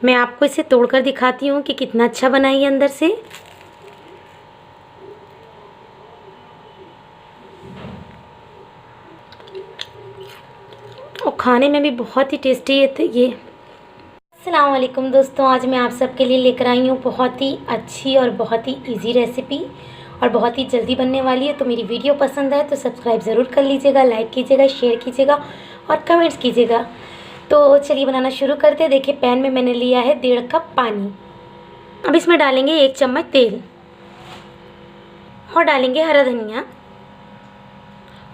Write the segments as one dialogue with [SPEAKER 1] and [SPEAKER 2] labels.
[SPEAKER 1] मैं आपको इसे तोड़कर दिखाती हूँ कि कितना अच्छा बना है ये अंदर से। और खाने में भी बहुत ही टेस्टी है ये। अस्सलाम वालेकुम दोस्तों, आज मैं आप सबके लिए लेकर आई हूँ बहुत ही अच्छी और बहुत ही इजी रेसिपी और बहुत ही जल्दी बनने वाली है। तो मेरी वीडियो पसंद आए तो सब्सक्राइब ज़रूर कर लीजिएगा, लाइक कीजिएगा, शेयर कीजिएगा और कमेंट्स कीजिएगा। तो चलिए बनाना शुरू करते हैं। देखिए पैन में मैंने लिया है 1.5 कप पानी। अब इसमें डालेंगे 1 चम्मच तेल और डालेंगे हरा धनिया।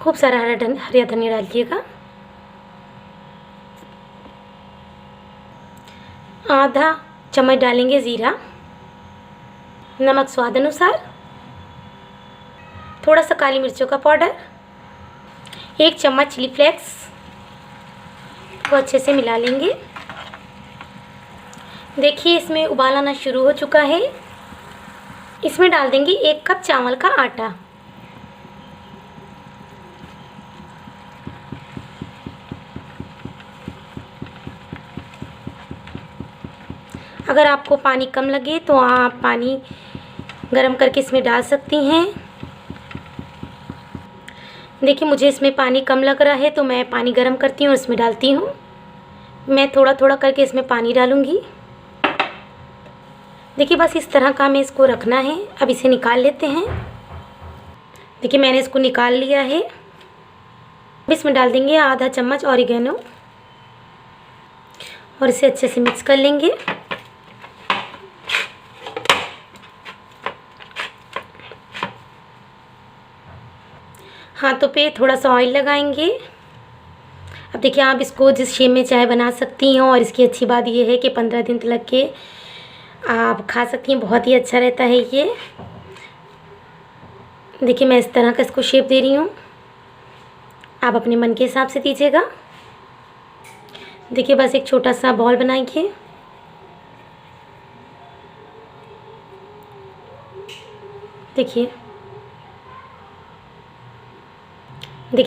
[SPEAKER 1] खूब सारा हरा धनिया डालिएगा। आधा चम्मच डालेंगे ज़ीरा, नमक स्वाद अनुसार, थोड़ा सा काली मिर्चों का पाउडर, 1 चम्मच चिली फ्लेक्स को अच्छे से मिला लेंगे। देखिए इसमें उबाल आना शुरू हो चुका है। इसमें डाल देंगे 1 कप चावल का आटा। अगर आपको पानी कम लगे तो आप पानी गरम करके इसमें डाल सकती हैं। देखिए मुझे इसमें पानी कम लग रहा है तो मैं पानी गरम करती हूँ और इसमें डालती हूँ। मैं थोड़ा थोड़ा करके इसमें पानी डालूँगी। देखिए बस इस तरह का हमें इसको रखना है। अब इसे निकाल लेते हैं। देखिए मैंने इसको निकाल लिया है। अब इसमें डाल देंगे आधा चम्मच ऑरिगेनो और इसे अच्छे से मिक्स कर लेंगे। हाथों पे थोड़ा सा ऑयल लगाएंगे। अब देखिए आप इसको जिस शेप में चाहे बना सकती हैं और इसकी अच्छी बात ये है कि 15 दिन तक के आप खा सकती हैं। बहुत ही अच्छा रहता है ये। देखिए मैं इस तरह का इसको शेप दे रही हूँ, आप अपने मन के हिसाब से दीजिएगा। देखिए बस एक छोटा सा बॉल बनाइए। देखिए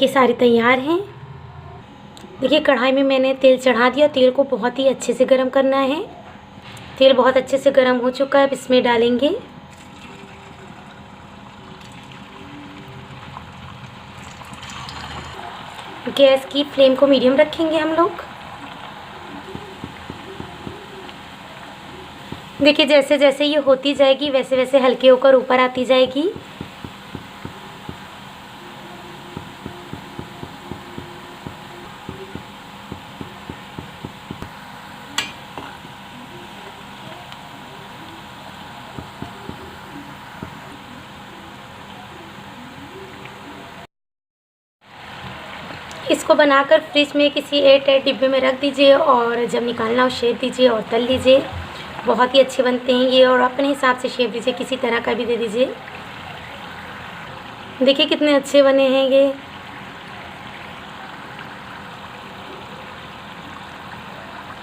[SPEAKER 1] सारे तैयार हैं। देखिए कढ़ाई में मैंने तेल चढ़ा दिया। तेल को बहुत ही अच्छे से गरम करना है। तेल बहुत अच्छे से गरम हो चुका है। अब इसमें डालेंगे गैस की फ्लेम को मीडियम रखेंगे हम लोग। देखिए जैसे जैसे ये होती जाएगी वैसे वैसे हल्के होकर ऊपर आती जाएगी। इसको बनाकर फ्रिज में किसी एयरटाइट डिब्बे में रख दीजिए और जब निकालना हो शेप दीजिए और तल लीजिए। बहुत ही अच्छे बनते हैं ये। और अपने हिसाब से शेप दीजिए, किसी तरह का भी दे दीजिए। देखिए कितने अच्छे बने हैं ये।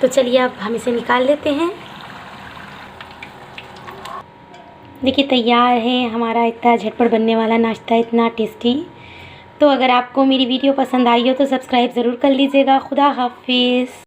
[SPEAKER 1] तो चलिए अब हम इसे निकाल लेते हैं। देखिए तैयार है हमारा इतना झटपट बनने वाला नाश्ता, इतना टेस्टी। तो अगर आपको मेरी वीडियो पसंद आई हो तो सब्सक्राइब ज़रूर कर लीजिएगा। खुदा हाफिज़।